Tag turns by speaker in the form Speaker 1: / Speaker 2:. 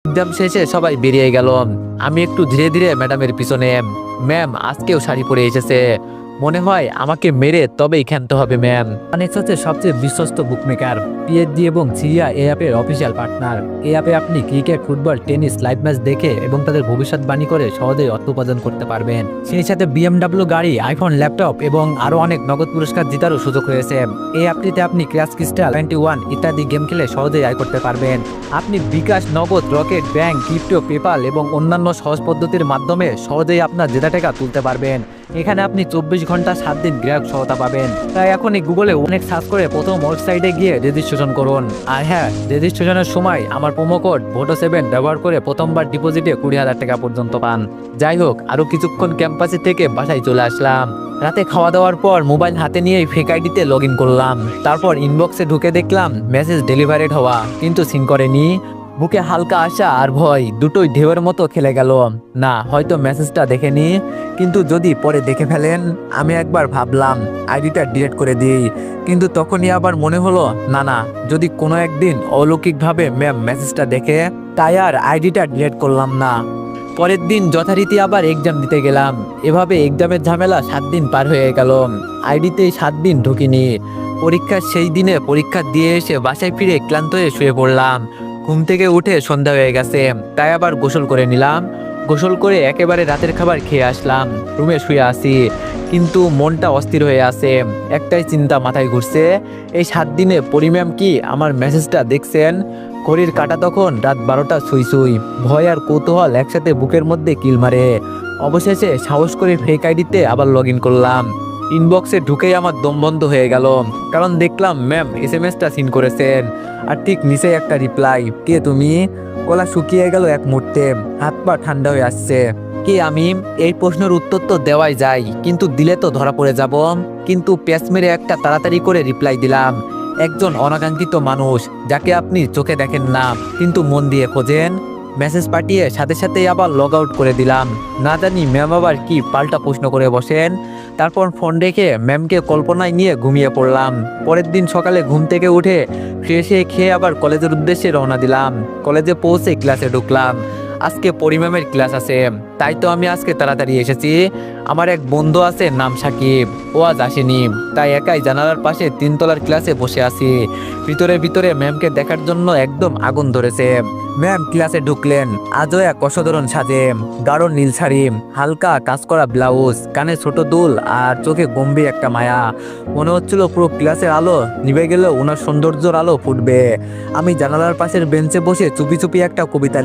Speaker 1: Exam শেষে সবাই বেরিয়ে গেল। আমি একটু ধীরে ধীরে ম্যাডামের পিছনে। ম্যাম আজকেও শাড়ি পরে এসেছে, মনে হয় আমাকে মেরে তবেই ক্ষান্ত হবে ম্যাম।
Speaker 2: অনেক্স হচ্ছে সবচেয়ে বিশ্বস্ত বুকমেকার, পিএইচডি এবং সিরিয়া এই অ্যাপের অফিসিয়াল পার্টনার। এই অ্যাপে আপনি cricket, football, tennis live match দেখে এবং তাদের ভবিষ্যৎবাণী করে সহজেই অর্থ উপার্জন করতে পারবেন। সেই সাথে বিএমডাব্লিউ গাড়ি, আইফোন, ল্যাপটপ এবং আরও অনেক নগদ পুরস্কার জেতারও সুযোগ রয়েছে। এই অ্যাপটিতে আপনি ক্র্যাশ ক্রিস্টাল 21 ইত্যাদি গেম খেলে সহজেই আয় করতে পারবেন। আপনি বিকাশ, নগদ, রকেট, ব্যাংক, ক্রিপ্টো, পেপাল এবং অন্যান্য সহজ পদ্ধতির মাধ্যমে সহজেই আপনার জেতা টাকা তুলতে পারবেন। এখানে আপনি 24 ঘন্টা 7 দিন গ্রাহক সহায়তা পাবেন। তাই এখনই গুগলে অনেক সার্চ করে প্রথম ওয়েবসাইটে গিয়ে রেজিস্ট্রেশন করুন। আর হ্যাঁ, রেজিস্ট্রেশনের সময় আমার প্রোমো কোড VOTO7 ব্যবহার করে প্রথমবার ডিপোজিটে 20,000 টাকা পর্যন্ত পান। যাই হোক, আরও কিছুক্ষণ ক্যাম্পাসে থেকে বাসায় চলে আসলাম। রাতে খাওয়া দাওয়ার পর মোবাইল হাতে নিয়ে ফেক আইডিতে লগ ইন করলাম। তারপর ইনবক্সে ঢুকে দেখলাম মেসেজ ডেলিভারেড হওয়া, কিন্তু সিন করেনি। বুকে হালকা আশা আর ভয় দুটোই ঢেউয়ের মতো খেলে গেল। না, হয়তো মেসেজটা দেখেনি, কিন্তু যদি পরে দেখে ফেলেন। আমি একবার ভাবলাম আইডিটা ডিলিট করে দিই, কিন্তু তখনই আবার মনে হলো না না, যদি কোনো একদিন অলৌকিকভাবে ম্যাম মেসেজটা দেখে, তাই আর আইডিটা ডিলিট করলাম না। পরের দিন যথারীতি আবার এক্সাম দিতে গেলাম। এভাবে এক্সামের ঝামেলা 7 দিন পার হয়ে গেল। আইডিতে 7 দিন ঢুকিনি। পরীক্ষার সেই দিনে পরীক্ষা দিয়ে এসে বাসায় ফিরে ক্লান্ত হয়ে শুয়ে পড়লাম। ঘুম থেকে উঠে সন্ধ্যা হয়ে গেছে, তাই আবার গোসল করে নিলাম। গোসল করে একেবারে রাতের খাবার খেয়ে আসলাম। রুমে শুয়ে আসি, কিন্তু মনটা অস্থির হয়ে আছে। একটাই চিন্তা মাথায় ঘুরছে, এই 7 দিনে পরিম্যাম কি আমার মেসেজটা দেখছেন? ঘড়ির কাঁটা তখন রাত 12টা ছুঁই ছুঁই। ভয় আর কৌতূহল একসাথে বুকের মধ্যে কিল মারে। অবশেষে সাহস করে ফেক আইডিতে আবার লগ ইন করলাম। ইনবক্সে ঢুকেই আমার দম বন্ধ হয়ে গেল, কারণ দেখলাম ম্যাম এসএমএসটা সিন করেছেন। আর ঠিক নিচে একটা রিপ্লাই, কে তুমি? গলা শুকিয়ে গেল এক মুহূর্তে, হাত পা ঠান্ডা হয়ে আসছে। কে আমি? এই প্রশ্নের উত্তর তো দেওয়াই যায়, কিন্তু দিলে তো ধরা পড়ে যাব। কিন্তু প্যাচ মেরে একটা তাড়াতাড়ি করে রিপ্লাই দিলাম, একজন অনাকাঙ্ক্ষিত মানুষ যাকে আপনি চোখে দেখেন না, কিন্তু মন দিয়ে খোঁজেন। মেসেজ পাঠিয়ে সাথে সাথেই আবার লগ আউট করে দিলাম। না জানি ম্যাম আবার কি পাল্টা প্রশ্ন করে বসেন। তারপর ফোন রেখে ম্যামকে কল্পনায় নিয়ে ঘুমিয়ে পড়লাম। পরের দিন সকালে ঘুম থেকে উঠে ফ্রেশ হয়ে খেয়ে আবার কলেজের উদ্দেশ্যে রওনা দিলাম। কলেজে পৌঁছে ক্লাসে ঢুকলাম। আজকে পরিম্যামের ক্লাস আছে, তাই তো আমি আজকে তাড়াতাড়ি এসেছি। আমার এক বন্ধু আছে নাম সাকিব, ও আজ আসেনি, তাই একাই জানালার পাশে 3 তলার ক্লাসে বসে আছি। ভিতরে ভিতরে ম্যামকে দেখার জন্য একদম আগুন ধরেছে। ম্যাম ক্লাসে ঢুকলেন, আজও এক অসাধারণ সাজে। গাঢ় নীল শাড়ি, হালকা কাজ করা ব্লাউজ, কানে ছোট দুল আর চোখে গম্ভীর একটা মায়া। মনে হচ্ছিল পুরো ক্লাসের আলো নিভে গেলেও ওনার সৌন্দর্যের আলো ফুটবে। আমি জানালার পাশের বেঞ্চে বসে চুপি চুপি একটা কবিতা